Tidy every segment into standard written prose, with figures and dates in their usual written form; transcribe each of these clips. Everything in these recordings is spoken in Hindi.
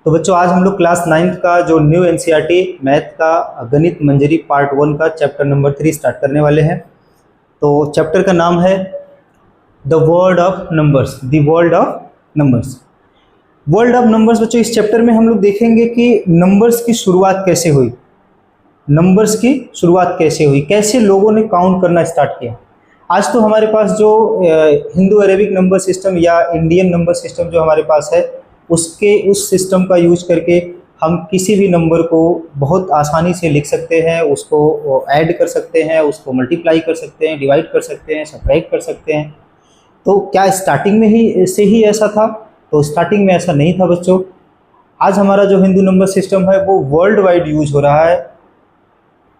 तो बच्चों आज हम लोग क्लास 9th का जो न्यू एनसीईआरटी मैथ का गणित मंजरी पार्ट 1 का चैप्टर नंबर 3 स्टार्ट करने वाले हैं। तो चैप्टर का नाम है the world of numbers. The world of numbers. World of numbers बच्चों, इस चैप्टर में हम लोग देखेंगे कि नंबर्स की शुरुआत कैसे हुई, नंबर्स की शुरुआत कैसे हुई, कैसे लोगों ने काउंट करना स्टार्ट किया। आज तो हमारे पास जो हिंदू अरेबिक नंबर सिस्टम या इंडियन नंबर सिस्टम जो हमारे पास है, उस सिस्टम का यूज करके हम किसी भी नंबर को बहुत आसानी से लिख सकते हैं, उसको ऐड कर सकते हैं, उसको मल्टीप्लाई कर सकते हैं, डिवाइड कर सकते हैं, सब्ट्रैक्ट कर सकते हैं। तो क्या स्टार्टिंग में ही से ही ऐसा था? तो स्टार्टिंग में ऐसा नहीं था बच्चों। आज हमारा जो हिंदू नंबर सिस्टम है वो वर्ल्ड वाइड यूज हो रहा है,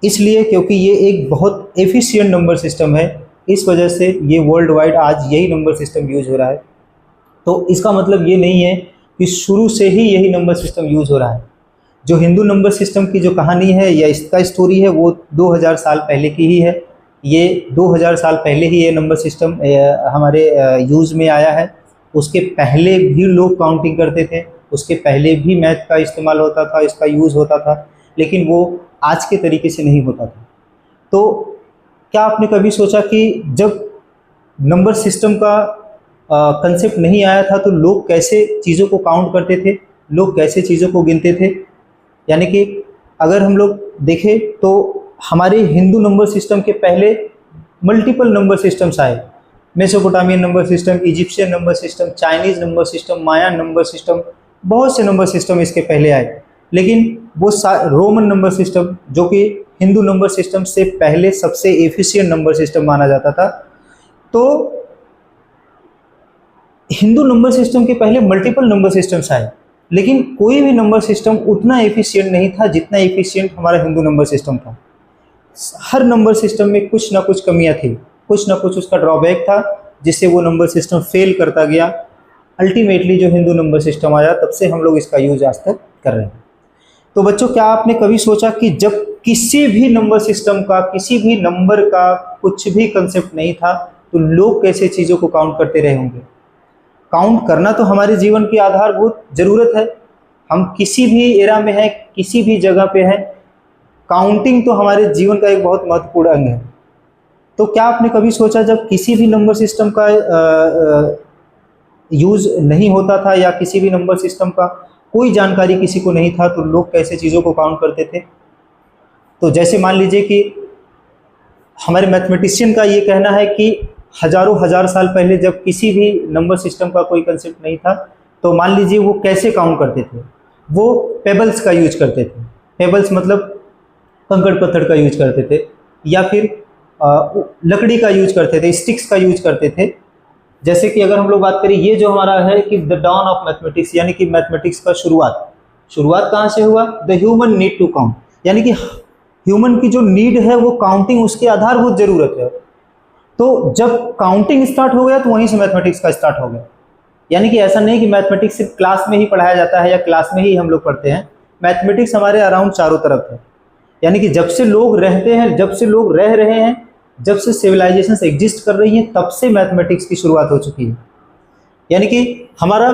इसलिए क्योंकि ये एक बहुत एफिशिएंट नंबर सिस्टम है, इस वजह से ये वर्ल्ड वाइड आज यही नंबर सिस्टम यूज हो रहा है। तो इसका मतलब ये नहीं है कि शुरू से ही यही नंबर सिस्टम यूज हो रहा है। जो हिंदू नंबर सिस्टम की जो कहानी है या इसका स्टोरी है वो 2000 साल पहले की ही है। ये 2000 साल पहले ही ये नंबर सिस्टम हमारे यूज़ में आया है। उसके पहले भी लोग काउंटिंग करते थे, उसके पहले भी मैथ का इस्तेमाल होता था, इसका यूज़ होता था, लेकिन वो आज के तरीके से नहीं होता था। तो क्या आपने कभी सोचा कि जब नंबर सिस्टम का कंसेप्ट नहीं आया था तो लोग कैसे चीज़ों को काउंट करते थे, लोग कैसे चीज़ों को गिनते थे? यानी कि अगर हम लोग देखें तो हमारे हिंदू नंबर सिस्टम के पहले मल्टीपल नंबर सिस्टम्स आए। Mesopotamian number system, Egyptian number system, Chinese number system, Maya number system, बहुत से नंबर सिस्टम इसके पहले आए। लेकिन वो रोमन नंबर सिस्टम जो कि हिंदू नंबर सिस्टम से पहले सबसे एफिशिएंट नंबर सिस्टम माना जाता था। तो हिंदू नंबर सिस्टम के पहले मल्टीपल नंबर सिस्टम्स आए, लेकिन कोई भी नंबर सिस्टम उतना एफिशिएंट नहीं था जितना एफिशिएंट हमारा हिंदू नंबर सिस्टम था। हर नंबर सिस्टम में कुछ ना कुछ कमियां थी, कुछ ना कुछ उसका ड्रॉबैक था, जिससे वो नंबर सिस्टम फेल करता गया। अल्टीमेटली जो हिंदू नंबर सिस्टम आया तब से हम लोग इसका यूज आज तक कर रहे हैं। तो बच्चों, क्या आपने कभी सोचा कि जब किसी भी नंबर सिस्टम का, किसी भी नंबर का कुछ भी कंसेप्ट नहीं था तो लोग कैसे चीज़ों को काउंट करते रहे होंगे? काउंट करना तो हमारे जीवन की आधारभूत ज़रूरत है। हम किसी भी एरा में हैं, किसी भी जगह पे हैं, काउंटिंग तो हमारे जीवन का एक बहुत महत्वपूर्ण अंग है। तो क्या आपने कभी सोचा जब किसी भी नंबर सिस्टम का यूज़ नहीं होता था या किसी भी नंबर सिस्टम का कोई जानकारी किसी को नहीं था तो लोग कैसे चीज़ों को काउंट करते थे? तो जैसे मान लीजिए कि हमारे मैथमेटिशियन का ये कहना है कि हजारों हजार साल पहले जब किसी भी नंबर सिस्टम का कोई कंसेप्ट नहीं था तो मान लीजिए वो कैसे काउंट करते थे? वो पेबल्स का यूज करते थे। पेबल्स मतलब कंकड़ पत्थर का यूज करते थे, या फिर लकड़ी का यूज करते थे, स्टिक्स का यूज करते थे। जैसे कि अगर हम लोग बात करें, ये जो हमारा है कि द डॉन ऑफ मैथमेटिक्स, यानी कि मैथमेटिक्स का शुरुआत कहाँ से हुआ? The human need to count, यानी कि ह्यूमन की जो नीड है वो काउंटिंग उसकी आधारभूत जरूरत है। तो जब काउंटिंग स्टार्ट हो गया तो वहीं से मैथमेटिक्स का स्टार्ट हो गया। यानी कि ऐसा नहीं कि मैथमेटिक्स सिर्फ क्लास में ही पढ़ाया जाता है या क्लास में ही हम लोग पढ़ते हैं। मैथमेटिक्स हमारे अराउंड चारों तरफ है। यानी कि जब से लोग रहते हैं, जब से लोग रह रहे हैं, जब से सिविलाइजेशन एग्जिस्ट कर रही हैं, तब से मैथमेटिक्स की शुरुआत हो चुकी है। यानी कि हमारा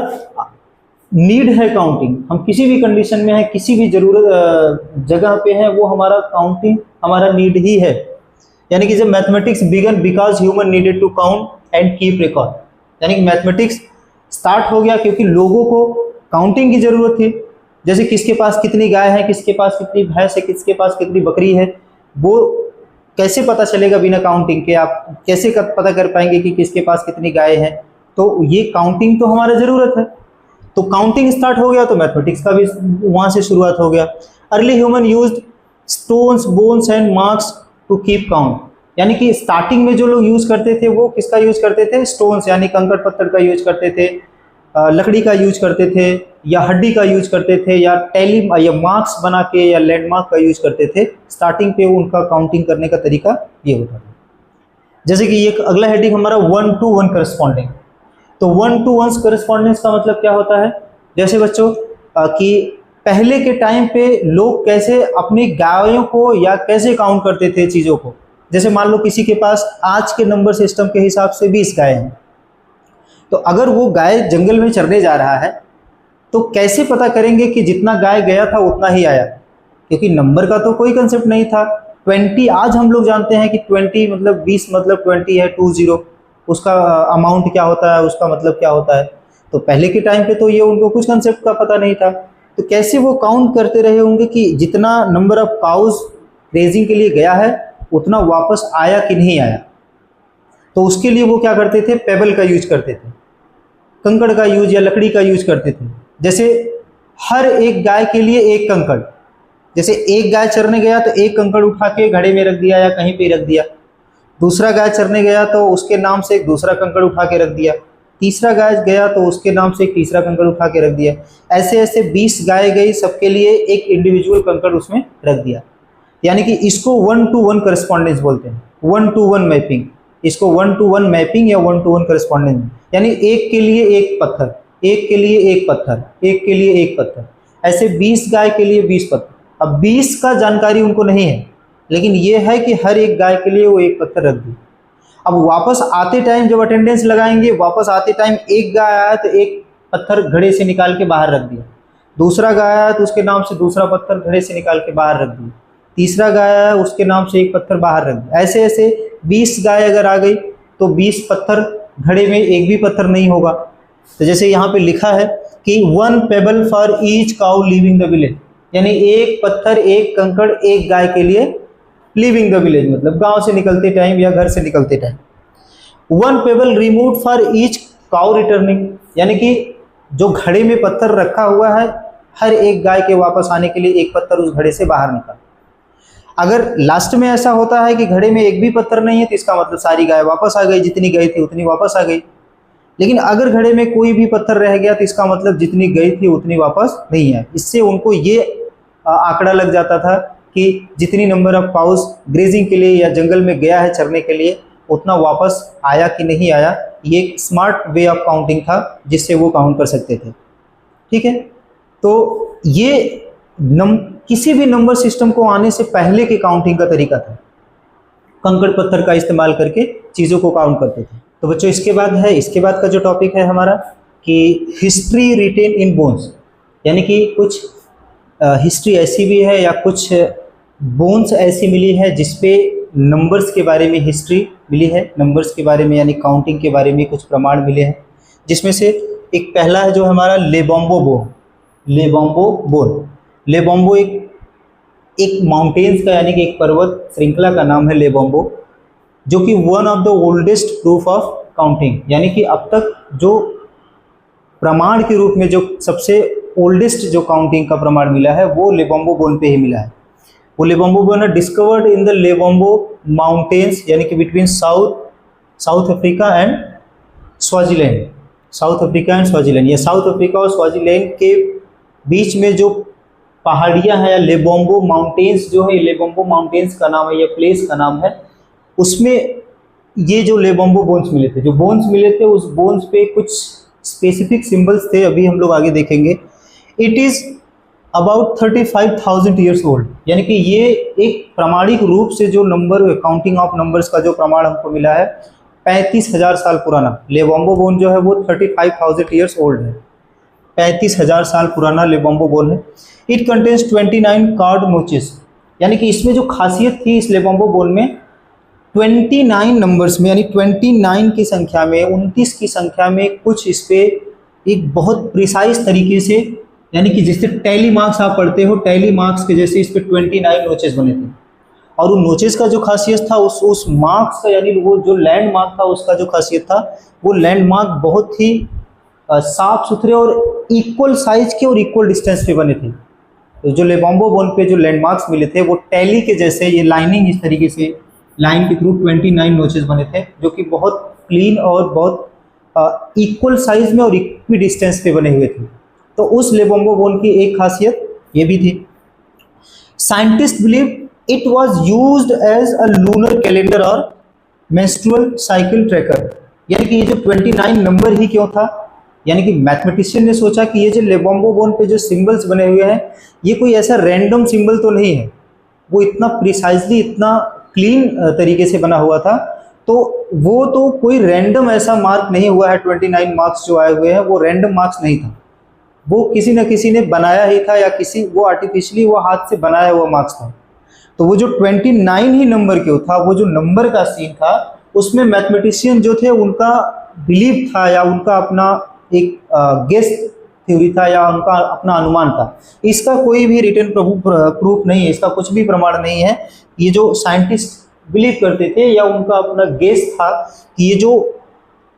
नीड है काउंटिंग। हम किसी भी कंडीशन में हैं, किसी भी जरूरत जगह पे हैं, वो हमारा काउंटिंग हमारा नीड ही है। यानी कि जब mathematics began because human needed to count and keep record, यानी कि मैथमेटिक्स स्टार्ट हो गया क्योंकि लोगों को काउंटिंग की जरूरत थी। जैसे किसके पास कितनी गाय है, किसके पास कितनी भैंस है, किसके पास कितनी बकरी है, वो कैसे पता चलेगा बिना काउंटिंग के? आप कैसे पता कर पाएंगे कि किसके पास कितनी गाय है? तो ये काउंटिंग तो हमारा ज़रूरत है। तो काउंटिंग स्टार्ट हो गया तो मैथमेटिक्स का भी वहाँ से शुरुआत हो गया। Early human used stones, bones and marks to keep count, यानी कि स्टार्टिंग में जो लोग यूज़ करते थे वो किसका यूज़ करते थे? स्टोन्स, यानी कंकड़ पत्थर का यूज करते थे, लकड़ी का यूज करते थे, या हड्डी का यूज करते थे, या या मार्क्स बना के या लैंडमार्क का यूज करते थे। स्टार्टिंग पे उनका काउंटिंग करने का तरीका ये होता था। जैसे कि एक अगला हेडिंग हमारा 1 to 1 करस्पॉन्डिंग। तो 1 to 1 करस्पॉन्डेंस का मतलब क्या होता है? जैसे बच्चों कि पहले के टाइम पे लोग कैसे अपनी गायों को या कैसे काउंट करते थे चीज़ों को। जैसे मान लो किसी के पास आज के नंबर सिस्टम के हिसाब से 20 गाय हैं, तो अगर वो गाय जंगल में चरने जा रहा है तो तो कैसे पता करेंगे कि जितना गाय गया था उतना ही आया, क्योंकि नंबर का तो कोई कंसेप्ट नहीं था। 20 आज हम लोग जानते हैं कि 20 मतलब 20 मतलब 20 है, 20 उसका अमाउंट क्या होता है, उसका मतलब क्या होता है। तो पहले के टाइम पे तो ये उनको कुछ कंसेप्ट का पता नहीं था, तो कैसे वो काउंट करते रहे होंगे कि जितना नंबर ऑफ काउज रेजिंग के लिए गया है उतना वापस आया कि नहीं आया। तो उसके लिए वो क्या करते थे, पेबल का यूज करते थे, कंकड़ का यूज या लकड़ी का यूज करते थे। जैसे हर एक गाय के लिए एक कंकड़, जैसे एक गाय चरने गया तो एक कंकड़ उठा के घड़े में रख दिया या कहीं पे रख दिया, दूसरा गाय चरने गया तो उसके नाम से एक दूसरा कंकड़ उठा के रख दिया, तीसरा गाय गया तो उसके नाम से एक तीसरा कंकड़ उठा के रख दिया। ऐसे ऐसे 20 गाय गई, सबके लिए एक इंडिविजुअल कंकड़ उसमें रख दिया। यानी कि इसको 1-to-1 करस्पॉन्डेंस बोलते हैं, 1-to-1 मैपिंग। इसको 1-to-1 मैपिंग या 1-to-1 करस्पॉन्डेंस, यानी एक के लिए एक पत्थर, एक के लिए एक पत्थर, एक के लिए एक पत्थर, ऐसे 20 गाय के लिए 20 पत्थर। अब 20 का जानकारी उनको नहीं है, लेकिन ये है कि हर एक गाय के लिए वो एक पत्थर रख दी। अब वापस आते टाइम जब अटेंडेंस लगाएंगे, वापस आते टाइम एक गाय आया तो एक पत्थर घड़े से निकाल के बाहर रख दिया, दूसरा गाय आया तो उसके नाम से दूसरा पत्थर घड़े से निकाल के बाहर रख दिया, तीसरा गाय आया उसके नाम से एक पत्थर बाहर रख दिया। ऐसे ऐसे 20 गाय अगर आ गई तो 20 पत्थर, घड़े में एक भी पत्थर नहीं होगा। तो जैसे यहाँ पे लिखा है कि 1 payable for each cow leaving the village, यानी एक पत्थर एक कंकड़ एक गाय के लिए लीविंग द विलेज, मतलब गांव से निकलते टाइम या घर से निकलते time. 1 payable remove for each cow returning, यानी कि जो घड़े में पत्थर रखा हुआ है हर एक गाय के वापस आने के लिए एक पत्थर उस घड़े से बाहर निकल। अगर लास्ट में ऐसा होता है कि घड़े में एक भी पत्थर नहीं है तो इसका मतलब सारी गाय वापस आ गई, जितनी गई थी उतनी वापस आ गई। लेकिन अगर घड़े में कोई भी पत्थर रह गया तो इसका मतलब जितनी गई थी उतनी वापस नहीं है। इससे उनको ये आंकड़ा लग जाता था कि जितनी नंबर ऑफ काउस ग्रेजिंग के लिए या जंगल में गया है चरने के लिए उतना वापस आया कि नहीं आया। ये एक स्मार्ट वे ऑफ काउंटिंग था जिससे वो काउंट कर सकते थे। ठीक है, तो ये किसी भी नंबर सिस्टम को आने से पहले के काउंटिंग का तरीका था, कंकड़ पत्थर का इस्तेमाल करके चीज़ों को काउंट करते थे। तो बच्चों इसके बाद का जो टॉपिक है हमारा कि हिस्ट्री रिटेन इन बोन्स, यानी कि कुछ हिस्ट्री ऐसी भी है या कुछ बोन्स ऐसी मिली है जिसपे नंबर्स के बारे में हिस्ट्री मिली है, नंबर्स के बारे में यानी काउंटिंग के बारे में कुछ प्रमाण मिले हैं। जिसमें से एक पहला है जो हमारा लेबोम्बो बोन। लेबोम्बो बोन, लेबोम्बो एक माउंटेन्स का यानी कि एक पर्वत श्रृंखला का नाम है लेबोम्बो, जो कि one of the oldest proof of counting, यानी कि अब तक जो प्रमाण के रूप में जो सबसे ओल्डेस्ट जो काउंटिंग का प्रमाण मिला है वो लेबोम्बो बोन पे ही मिला है। वो Lebombo bone discovered in the Lebombo mountains, यानी कि between South Africa and Swaziland, South Africa and Swaziland, या साउथ अफ्रीका और स्वाजीलैंड के बीच में जो पहाड़ियाँ हैं या लेबोम्बो माउंटेन्स जो है, लेबोम्बो माउंटेन्स का नाम है या प्लेस का नाम है, उसमें ये जो लेबोम्बो बोन्स मिले थे, जो बोन्स मिले थे उस बोन्स पे कुछ स्पेसिफिक सिंबल्स थे, अभी हम लोग आगे देखेंगे। It is about 35,000 years old, यानी कि ये एक प्रामाणिक रूप से जो नंबर काउंटिंग ऑफ नंबर्स का जो प्रमाण हमको मिला है 35,000 साल पुराना लेबोम्बो बोन जो है वो 35,000 ईयर्स ओल्ड है, 35,000 साल पुराना लेबोम्बो बोन है। इट कंटेन्स 29 कार्ड नोचेस, यानी कि इसमें जो खासियत थी इस लेबोम्बो बोन में 29 नंबर्स में, यानी 29 की संख्या में, 29 की संख्या में कुछ इस पे एक बहुत प्रिसाइज तरीके से, यानी कि जिससे टैली मार्क्स आप पढ़ते हो, टैली मार्क्स के जैसे इस पे 29 नोचेस बने थे। और उन नोचेस का जो खासियत था उस मार्क्स का, यानी वो जो लैंड मार्क था उसका जो खासियत था वो लैंड मार्क बहुत ही साफ सुथरे और इक्वल साइज के और इक्वल डिस्टेंस पे बने थे। तो जो लेबोम्बो बोन पे जो लैंडमार्क्स मिले थे वो टैली के जैसे, ये लाइनिंग इस तरीके से लाइन के थ्रू 29 नोचेस बने थे, जो कि बहुत क्लीन और बहुत इक्वल साइज में और इक्वी डिस्टेंस पे बने हुए थे। तो उस लेबोम्बो बोन की एक खासियत ये भी थी। Scientist believe it was used as a lunar calendar और मेंस्ट्रुअल साइकिल ट्रैकर, यानी कि ये जो 29 नंबर ही क्यों था, यानी कि मैथमेटिशियन ने सोचा कि ये जो लेबोम्बो बोन पे जो सिंबल्स बने हुए हैं ये कोई ऐसा रैंडम सिंबल तो नहीं है, वो इतना प्रिसाइजली इतना क्लीन तरीके से बना हुआ था, तो वो कोई रैंडम ऐसा मार्क नहीं हुआ है। 29 मार्क्स जो आए हुए हैं वो रैंडम मार्क्स नहीं था, वो किसी न किसी ने बनाया ही था, या किसी वो आर्टिफिशियली वो हाथ से बनाया हुआ मार्क्स था। तो वो जो 29 ही नंबर के था, वो जो नंबर का सीन था, उसमें मैथमेटिशियन जो थे उनका बिलीव था, या उनका अपना एक गेस थ्योरी था, या उनका अपना अनुमान था। इसका कोई भी रिटन प्रूफ नहीं है, इसका कुछ भी प्रमाण नहीं है। ये जो साइंटिस्ट बिलीव करते थे, या उनका अपना गेस था कि ये जो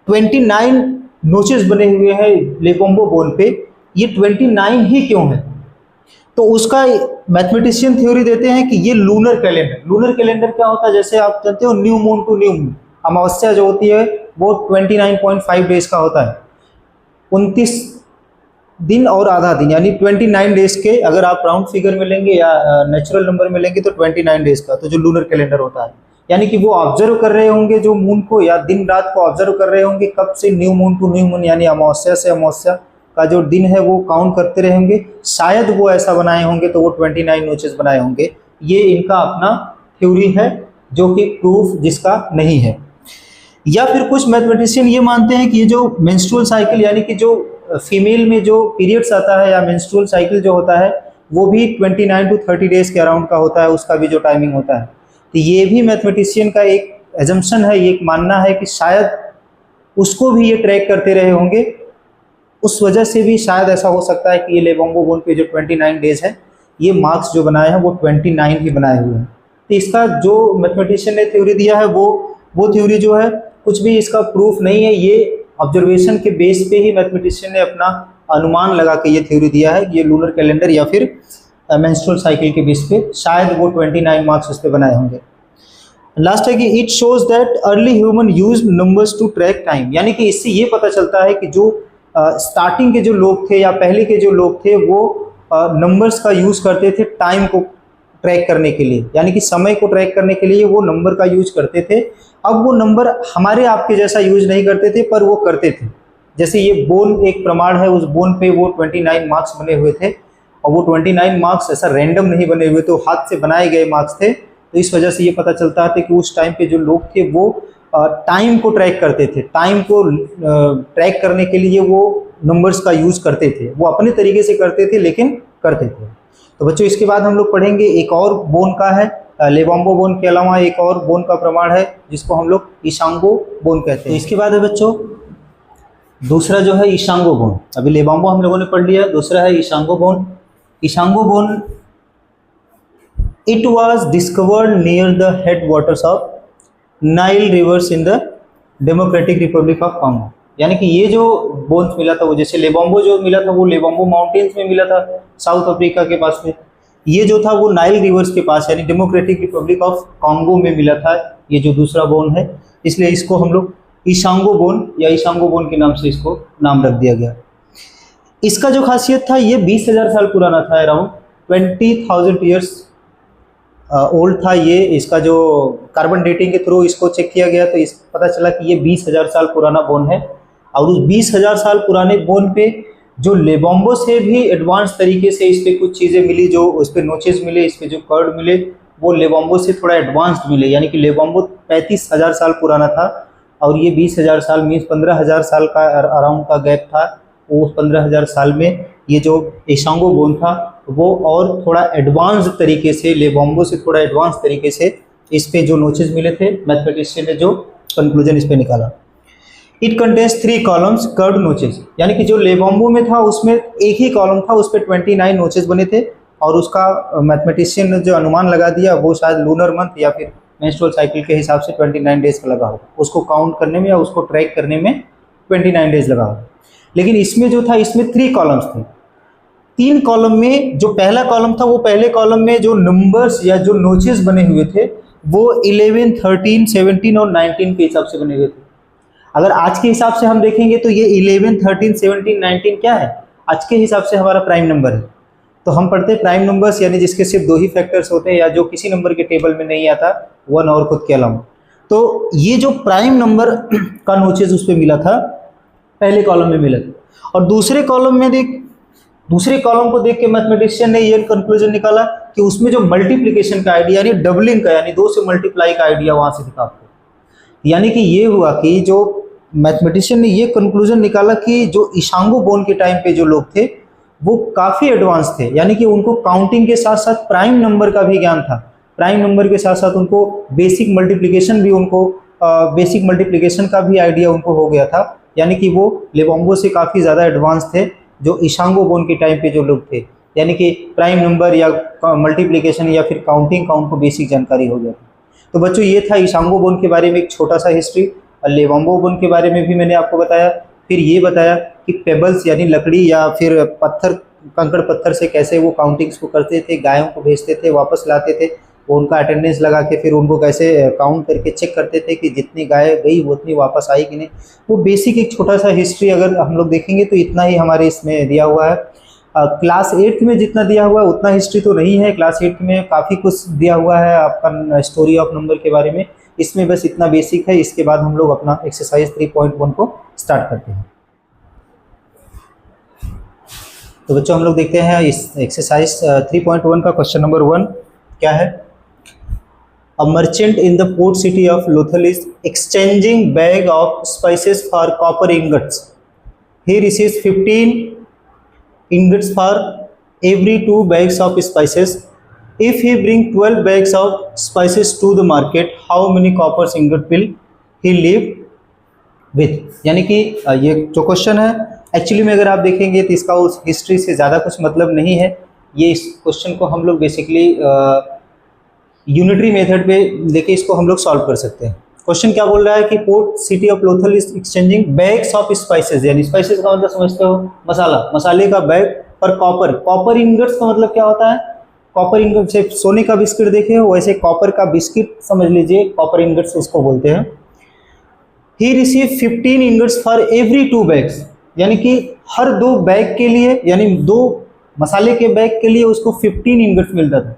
29 नोचेस बने हुए हैं लेबोम्बो बोन पे, ये 29 ही क्यों है? तो उसका मैथमेटिशियन थ्योरी देते हैं कि ये लूनर कैलेंडर। लूनर कैलेंडर क्या होता है? जैसे आप जानते हो new moon to new moon, अमावस्या जो होती है वो 29.5 डेज का होता है, 29 दिन और आधा दिन, यानी 29 डेज के, अगर आप राउंड फिगर में लेंगे या नेचुरल नंबर में लेंगे तो 29 डेज का, तो जो लूनर कैलेंडर होता है, यानी कि वो ऑब्जर्व कर रहे होंगे जो मून को, या दिन रात को ऑब्जर्व कर रहे होंगे, कब से new moon to new moon, यानी अमावस्या से अमावस्या का जो दिन है वो काउंट करते रहेंगे। शायद वो ऐसा बनाए होंगे, तो वो 29 नोचेस बनाए होंगे। ये इनका अपना थ्योरी है, जो कि प्रूफ जिसका नहीं है। या फिर कुछ मैथमेटिशियन ये मानते हैं कि ये जो मेंस्ट्रुअल साइकिल, यानी कि जो फीमेल में जो पीरियड्स आता है, या मेंस्ट्रुअल साइकिल जो होता है, वो भी 29 टू 30 डेज के अराउंड का होता है, उसका भी जो टाइमिंग होता है। तो ये भी मैथमेटिशियन का एक एजम्पशन है, ये एक मानना है कि शायद उसको भी ये ट्रैक करते रहे होंगे। उस वजह से भी शायद ऐसा हो सकता है कि ये लेबोम्बो बोन पे जो 29 डेज है, ये मार्क्स जो बनाए हैं वो 29 ही बनाए हुए हैं। तो इसका जो मैथमेटिशियन ने थ्योरी दिया है, वो थ्योरी जो है कुछ भी इसका प्रूफ नहीं है। ये ऑब्जर्वेशन के बेस पे ही मैथमेटिशियन ने अपना अनुमान लगा के ये थ्योरी दिया है, ये लूनर कैलेंडर या फिर मेंस्ट्रुअल साइकिल के बेस पे शायद वो 29 मार्क्स उस पर बनाए होंगे। लास्ट है कि it shows that early human use numbers to track time, यानी कि इससे ये पता चलता है कि जो स्टार्टिंग के जो लोग थे, या पहले के जो लोग थे, वो नंबर्स का यूज़ करते थे टाइम को ट्रैक करने के लिए, यानी कि समय को ट्रैक करने के लिए वो नंबर का यूज करते थे। अब वो नंबर हमारे आपके जैसा यूज नहीं करते थे, पर वो करते थे। जैसे ये बोन एक प्रमाण है, उस बोन पे वो 29 मार्क्स बने हुए थे, और वो 29 मार्क्स ऐसा रैंडम नहीं बने हुए थे, हाथ से बनाए गए मार्क्स थे। तो इस वजह से ये पता चलता है कि उस टाइम पे जो लोग थे वो टाइम को ट्रैक करते थे, टाइम को ट्रैक करने के लिए वो नंबर्स का यूज़ करते थे। वो अपने तरीके से करते थे, लेकिन करते थे। तो बच्चों इसके बाद हम लोग पढ़ेंगे एक और बोन का है, लेबोम्बो बोन के अलावा एक और बोन का प्रमाण है जिसको हम लोग इशांगो बोन कहते हैं। इसके बाद है बच्चों दूसरा जो है इशांगो बोन। अभी लेबोम्बो हम लोगों ने पढ़ लिया, दूसरा है Ishango bone. Ishango bone, it was discovered near the head waters of Nile rivers in the Democratic Republic of Congo. यानी कि ये जो बोन्स मिला था, वो जैसे लेबोम्बो जो मिला था वो लेबोम्बो माउंटेन्स में मिला था, साउथ अफ्रीका के पास में। ये जो था वो नाइल रिवर्स के पास, यानी डेमोक्रेटिक रिपब्लिक ऑफ कॉन्गो में मिला था, ये जो दूसरा बोन है। इसलिए इसको हम लोग इशांगो बोन या इशांगो बोन के नाम से इसको नाम रख दिया गया। इसका जो खासियत था, ये 20,000 साल पुराना था, अराउंड 20,000 ईयर्स ओल्ड था ये। इसका जो कार्बन डेटिंग के थ्रू इसको चेक किया गया तो इस पता चला कि ये 20,000 साल पुराना बोन है। और उस 20,000 साल पुराने बोन पे जो लेबोम्बो से भी एडवांस तरीके से इस पे कुछ चीज़ें मिली, जो उस पर नोचेस मिले, इस पे जो कर्ड मिले, वो लेबोम्बो से थोड़ा एडवांस्ड मिले। यानी कि लेबोम्बो 35,000 साल पुराना था और ये 20,000 साल मीन्स 15,000 साल का अराउंड का गैप था। उस 15,000 साल में ये जो इशांगो बोन था वो और थोड़ा एडवांस तरीके से, लेबोम्बो से थोड़ा एडवांस तरीके से इस पे जो नोचेस मिले थे, मैथमेटिशियन ने जो कंक्लूजन इस पे निकाला। It contains 3 columns curved notches, यानी कि जो लेबोम्बो में था उसमें एक ही कॉलम था, उस पर 29 नोचेस बने थे। और उसका मैथमेटिशियन ने जो अनुमान लगा दिया वो शायद लूनर मंथ या फिर मेंस्ट्रुअल साइकिल के हिसाब से 29 डेज का लगा होगा, उसको काउंट करने में या उसको ट्रैक करने में 29 डेज लगा होगा। लेकिन इसमें जो था, इसमें 3 कॉलम्स थे। 3 कॉलम में जो पहला कॉलम था, वो पहले कॉलम में जो नंबर्स या जो नोचेस बने हुए थे वो 11, 13, 17 और 19 के हिसाब से बने हुए थे। अगर आज के हिसाब से हम देखेंगे तो ये 11, 13, 17, 19 क्या है, आज के हिसाब से हमारा प्राइम नंबर है। तो हम पढ़ते हैं प्राइम नंबर्स, यानी जिसके सिर्फ 2 ही फैक्टर्स होते हैं या जो किसी नंबर के टेबल में नहीं आता, 1 और खुद के अलावा। तो ये जो प्राइम नंबर का नोचेस उस पर मिला था, पहले कॉलम में मिला था। और दूसरे कॉलम को देख के मैथमेटिशियन ने ये कंक्लूजन निकाला कि उसमें जो मल्टीप्लिकेशन का आइडिया, यानी डबलिंग का, यानी 2 से मल्टीप्लाई का आइडिया वहां से दिखा आपको। यानी कि ये हुआ कि जो मैथमेटिशियन ने ये कंक्लूजन निकाला कि जो इशांगो बोन के टाइम पे जो लोग थे वो काफ़ी एडवांस थे, यानी कि उनको काउंटिंग के साथ साथ प्राइम नंबर का भी ज्ञान था। प्राइम नंबर के साथ साथ उनको बेसिक मल्टीप्लिकेशन भी बेसिक मल्टीप्लिकेशन का भी आइडिया उनको हो गया था, यानी कि वो लेवोम्बो से काफ़ी ज़्यादा एडवांस थे जो इशांगो बोन के टाइम पे जो लोग थे, यानी कि प्राइम नंबर या मल्टीप्लिकेशन या फिर काउंटिंग का उनको बेसिक जानकारी हो गया था। तो बच्चों ये था इशांगो बोन के बारे में एक छोटा सा हिस्ट्री। और लेवोम्बो बोन के बारे में भी मैंने आपको बताया। फिर ये बताया कि पेबल्स यानी लकड़ी या फिर पत्थर, कंकड़ पत्थर से कैसे वो काउंटिंग्स को करते थे, गायों को भेजते थे, वापस लाते थे, वो उनका अटेंडेंस लगा के फिर उनको कैसे काउंट करके चेक करते थे कि जितनी गाय गई वो उतनी वापस आई कि नहीं। वो बेसिक एक छोटा सा हिस्ट्री अगर हम लोग देखेंगे तो इतना ही हमारे इसमें दिया हुआ है। क्लास 8 में जितना दिया हुआ है उतना हिस्ट्री तो नहीं है, क्लास 8 में काफ़ी कुछ दिया हुआ है आपका स्टोरी ऑफ नंबर के बारे में। इसमें बस इतना बेसिक है। इसके बाद हम लोग अपना एक्सरसाइज 3.1 को स्टार्ट करते हैं। तो बच्चों हम लोग देखते हैं इस एक्सरसाइज 3.1 का क्वेश्चन नंबर 1 क्या है। A merchant in the port city of Lothal is exchanging bag of spices for copper ingots. He receives 15 ingots for every 2 bags of spices. If he bring 12 bags of spices to the market, how many copper ingot will he leave with? यानी कि ये जो क्वेश्चन है एक्चुअली में अगर आप देखेंगे तो इसका उस हिस्ट्री से ज़्यादा कुछ मतलब नहीं है। ये इस क्वेश्चन को हम लोग बेसिकली यूनिटरी मेथड पे लेके इसको हम लोग सॉल्व कर सकते हैं। क्वेश्चन क्या बोल रहा है कि port city of Lothal is exchanging bags of spices, यानी स्पाइसेस का मतलब समझते हो मसाला, मसाले का बैग पर कॉपर। कॉपर इंगट्स का मतलब क्या होता है? कॉपर इंगट से सोने का बिस्किट देखे हो वैसे कॉपर का बिस्किट समझ लीजिए, कॉपर इंगट्स उसको बोलते हैं। He receive 15 ingots for every 2 bags, यानी कि हर 2 बैग के लिए, यानी 2 मसाले के बैग के लिए उसको 15 इंगट्स मिलता था।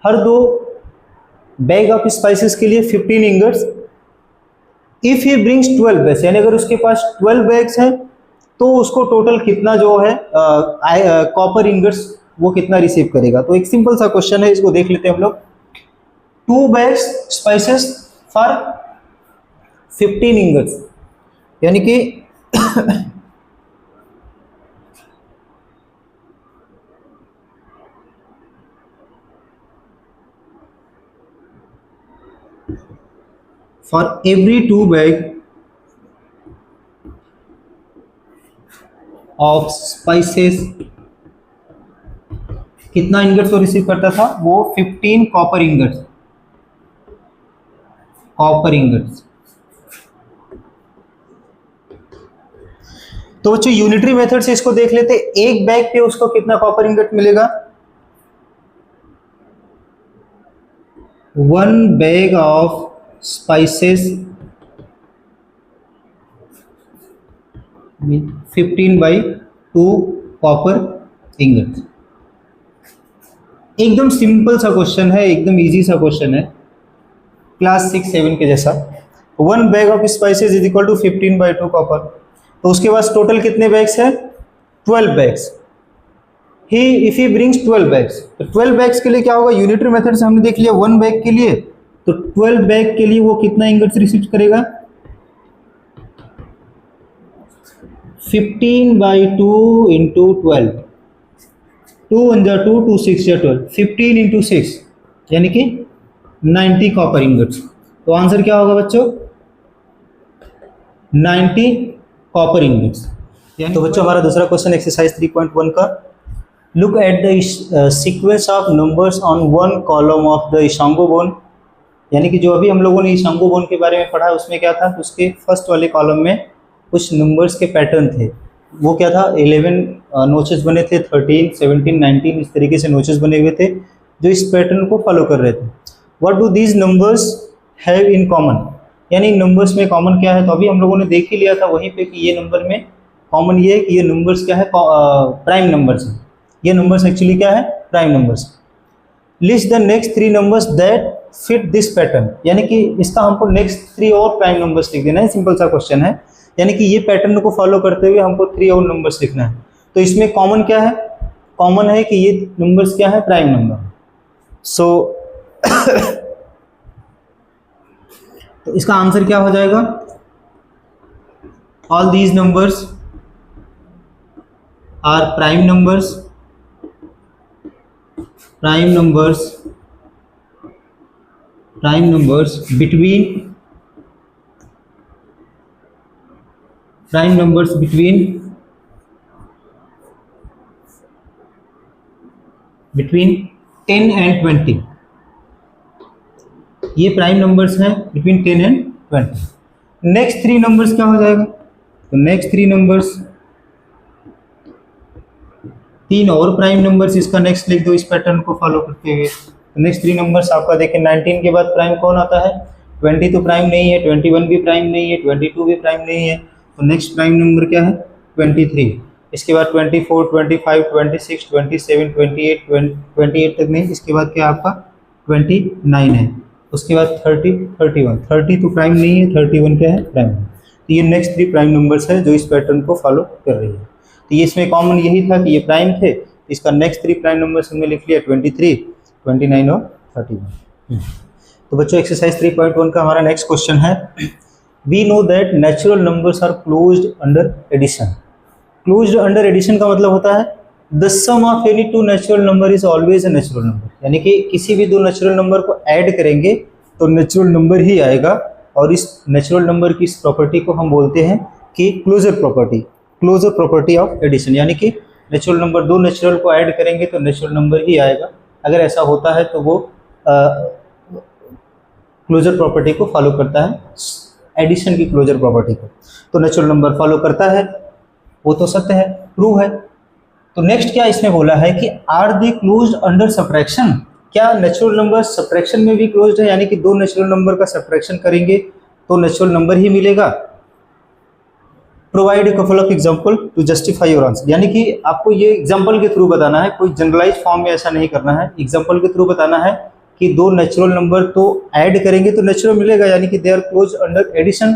हर 2 बैग ऑफ स्पाइसेस के लिए 15 ingots. If he brings 12 bags, यानी अगर उसके पास 12 बैग्स हैं तो उसको टोटल कितना जो है कॉपर इंगट्स वो कितना रिसीव करेगा। तो एक सिंपल सा क्वेश्चन है, इसको देख लेते हैं हम लोग। 2 बैग्स स्पाइसेस फॉर 15 इंगट्स, यानी कि for every 2 bag of spices कितना इंगट्स को रिसीव करता था वो? 15 कॉपर इंगट्स। Copper ingots. तो बच्चों यूनिटरी मेथड से इसको देख लेते। एक बैग पे उसको कितना कॉपर इंगट मिलेगा? 1 bag of spices 15/2 copper ingot. एकदम सिंपल सा क्वेश्चन है, एकदम इजी सा क्वेश्चन है, क्लास 6-7 के जैसा। 1 bag of spices is equal to 15/2 copper. तो उसके पास टोटल कितने बैग्स है? 12 bags. He if he brings 12 bags, तो 12 बैग्स के लिए क्या होगा? यूनिटरी मेथड से हमने देख लिया 1 बैग के लिए, तो 12 बैग के लिए वो कितना इंगट्स रिसीव करेगा? 15/2 इंटू 12, 2 1 जा 2, 2 6 जा 12, 15 इंटू 6 यानी कि 90 कॉपर इंगट्स। तो आंसर क्या होगा बच्चों? 90 कॉपर इंगट्स। तो बच्चों हमारा दूसरा क्वेश्चन एक्सरसाइज 3.1 का, look at the sequence of numbers on 1 column of the Ishango bone. यानी कि जो अभी हम लोगों ने इशांगो बोन के बारे में पढ़ा उसमें क्या था? उसके फर्स्ट वाले कॉलम में कुछ नंबर्स के पैटर्न थे। वो क्या था? 11 नोचेस बने थे, 13, 17, 19 इस तरीके से नोचेस बने हुए थे जो इस पैटर्न को फॉलो कर रहे थे। What do these numbers have in common, यानी नंबर्स में कॉमन क्या है? तो अभी हम लोगों ने देख ही लिया था वहीं पे कि ये नंबर में कॉमन ये है कि ये नंबर्स क्या है? प्राइम नंबर्स हैं। ये नंबर्स एक्चुअली क्या है? Prime numbers. List the next 3 numbers that fit this pattern, यानी कि इसका हमको नेक्स्ट 3 और प्राइम नंबर्स लिख देना है। सिंपल सा क्वेश्चन है, यानी कि ये पैटर्न को फॉलो करते हुए हमको 3 और नंबर्स लिखना है। तो इसमें कॉमन क्या है? कॉमन है कि ये नंबर्स क्या है? Prime number. सो तो इसका आंसर क्या हो जाएगा? All these numbers are prime numbers between 10 and 20, ये प्राइम नंबर्स हैं between 10 and 20। Next three numbers क्या हो जाएगा, तो नेक्स्ट थ्री नंबर्स, तीन और प्राइम नंबर्स, इसका नेक्स्ट लिख दो इस पैटर्न को फॉलो करते हुए। तो नेक्स्ट थ्री नंबर्स आपका देखें 19 के बाद प्राइम कौन आता है, 20 तो प्राइम नहीं है, 21 भी प्राइम नहीं है, 22 भी प्राइम नहीं है, तो नेक्स्ट प्राइम नंबर क्या है 23। इसके बाद 24, 25, 26, 27, 28 तक नहीं, इसके बाद क्या आपका 29 है, उसके बाद 30, 31, 30 तो प्राइम नहीं है, 31 क्या है प्राइम है। तो ये नेक्स्ट थ्री प्राइम नंबर्स है जो इस पैटर्न को फॉलो कर रही है। तो ये इसमें कॉमन यही था कि ये प्राइम थे, इसका नेक्स्ट थ्री प्राइम नंबर्स हमने लिख लिया 23, 29 और 31। तो बच्चों एक्सरसाइज 3.1 का हमारा नेक्स्ट क्वेश्चन है, we know that natural numbers are closed under addition. Closed under addition का मतलब होता है the sum of any two natural number is always a natural number, यानी कि किसी भी दो नेचुरल नंबर को ऐड करेंगे तो नेचुरल नंबर ही आएगा, और इस नेचुरल नंबर की इस प्रॉपर्टी को हम बोलते हैं कि क्लोजर प्रॉपर्टी ऑफ एडिशन, यानी कि नेचुरल नंबर, दो नेचुरल को ऐड करेंगे तो नेचुरल नंबर ही आएगा। अगर ऐसा होता है तो वो क्लोजर प्रॉपर्टी को फॉलो करता है, एडिशन की क्लोजर प्रॉपर्टी को। तो नेचुरल नंबर फॉलो करता है, वो तो सत्य है, ट्रू है। तो नेक्स्ट क्या इसमें बोला है कि are they closed under subtraction, क्या नेचुरल नंबर सब्ट्रैक्शन में भी क्लोज्ड है, यानी कि दो नेचुरल नंबर का सब्ट्रैक्शन करेंगे तो नेचुरल नंबर ही मिलेगा। Provide a couple of example to justify your answer, यानी कि आपको ये एग्जांपल के थ्रू बताना है, कोई जनरलाइज फॉर्म में ऐसा नहीं करना है, एग्जांपल के थ्रू बताना है कि दो नेचुरल नंबर तो ऐड करेंगे तो नेचुरल मिलेगा, यानी कि they are closed under addition.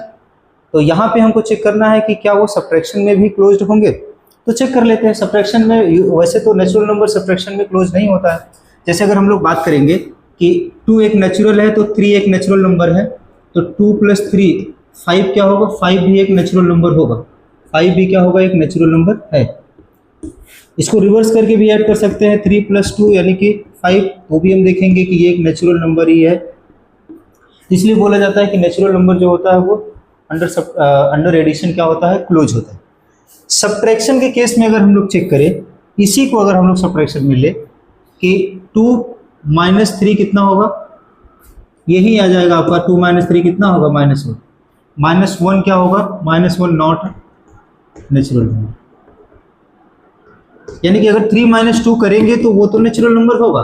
तो यहाँ पे हमको चेक करना है कि क्या वो सब्ट्रैक्शन में भी क्लोज्ड होंगे, तो चेक कर लेते हैं। सब्ट्रैक्शन में वैसे तो नेचुरल नंबर सब्ट्रैक्शन में क्लोज नहीं होता है। जैसे अगर हम लोग बात करेंगे कि 2 एक नेचुरल है तो 3 एक नेचुरल नंबर है, तो 2 + 3 5 क्या होगा, 5 भी एक नेचुरल नंबर होगा, 5 भी क्या होगा, एक नेचुरल नंबर है। इसको रिवर्स करके भी ऐड कर सकते हैं, 3 + 2 यानी कि 5, वो भी हम देखेंगे कि ये एक नेचुरल नंबर ही है। इसलिए बोला जाता है कि नेचुरल नंबर जो होता है वो अंडर एडिशन क्या होता है, क्लोज होता है। सब्ट्रैक्शन के केस में अगर हम लोग चेक करें, इसी को अगर हम लोग सब्ट्रैक्शन में ले कि 2 - 3 कितना होगा, यही आ जाएगा आपका 2 - 3 कितना होगा, -1। -1 क्या होगा, -1 नॉट नेचुरल नंबर, यानी कि अगर 3 - 2 करेंगे तो वो तो नेचुरल नंबर होगा,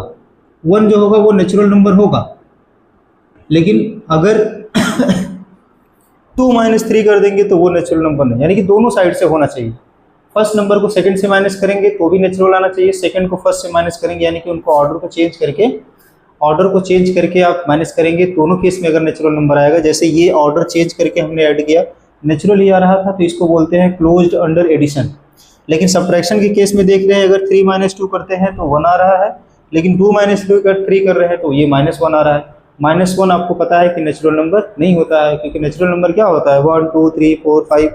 1 जो होगा वो नेचुरल नंबर होगा। लेकिन अगर 2 - 3 कर देंगे तो वो नेचुरल नंबर नहीं, यानी कि दोनों साइड से होना चाहिए। फर्स्ट नंबर को सेकंड से माइनस करेंगे तो भी नेचुरल आना चाहिए, सेकंड को फर्स्ट से माइनस करेंगे, यानी कि उनको ऑर्डर को चेंज करके आप माइनस करेंगे, दोनों केस में अगर नेचुरल नंबर आएगा। जैसे ये ऑर्डर चेंज करके हमने ऐड किया, नेचुरल ही आ रहा था, तो इसको बोलते हैं क्लोज्ड अंडर एडिशन। लेकिन सब्ट्रैक्शन के केस में देख रहे हैं, अगर 3 - 2 करते हैं तो 1 आ रहा है, लेकिन 2 - 3 कर रहे हैं तो ये -1 आ रहा है। -1 आपको पता है कि नेचुरल नंबर नहीं होता है, क्योंकि नेचुरल नंबर क्या होता है, 1 2 3 4 5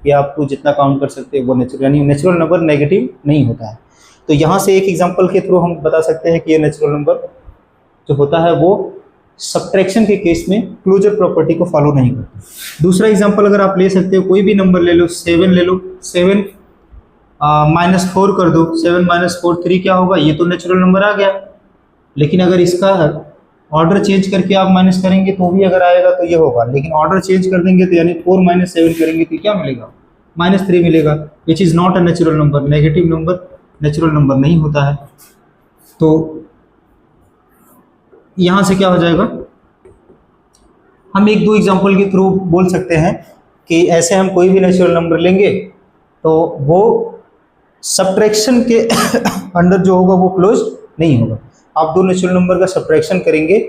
या आप जितना काउंट कर सकते हैं वो नेचुरल, यानी नेचुरल नंबर नेगेटिव नहीं होता है। तो यहाँ से एक एग्जांपल के थ्रू हम बता सकते हैं कि ये नेचुरल नंबर जो होता है वो सब्ट्रैक्शन के केस में क्लोजर प्रॉपर्टी को फॉलो नहीं करता। दूसरा एग्जांपल अगर आप ले सकते हो, कोई भी नंबर ले लो, 7 ले लो, 7 -4 कर दो, 7 - 4 3 क्या होगा, ये तो नेचुरल नंबर आ गया। लेकिन अगर इसका ऑर्डर चेंज करके आप माइनस करेंगे तो भी अगर आएगा तो ये होगा, लेकिन ऑर्डर चेंज कर देंगे तो यानी 4 - 7 करेंगे तो क्या मिलेगा, -3 मिलेगा, which is not a natural number. Negative number natural number नहीं होता है। तो यहाँ से क्या हो जाएगा, हम 1-2 एग्जाम्पल के थ्रू बोल सकते हैं कि ऐसे हम कोई भी नेचुरल नंबर लेंगे तो वो सब्ट्रैक्शन के अंडर जो होगा वो क्लोज नहीं होगा। आप दो नेचुरल नंबर का सब्ट्रैक्शन करेंगे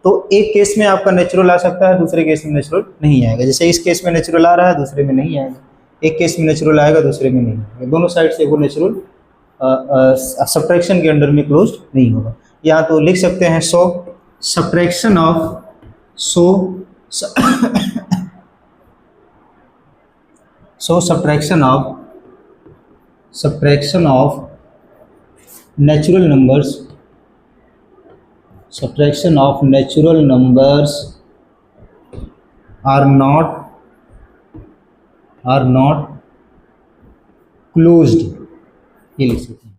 तो एक केस में आपका नेचुरल आ सकता है, दूसरे केस में नेचुरल नहीं आएगा। जैसे इस केस में नेचुरल आ रहा है, दूसरे में नहीं आएगा, एक केस में नेचुरल आएगा, दूसरे में नहीं आएगा। दोनों साइड से वो नेचुरल सब्ट्रैक्शन के अंडर में क्लोज नहीं होगा। या तो लिख सकते हैं so subtraction of subtraction of subtraction of natural numbers, subtraction of natural numbers are not closed, ये लिख सकते हैं।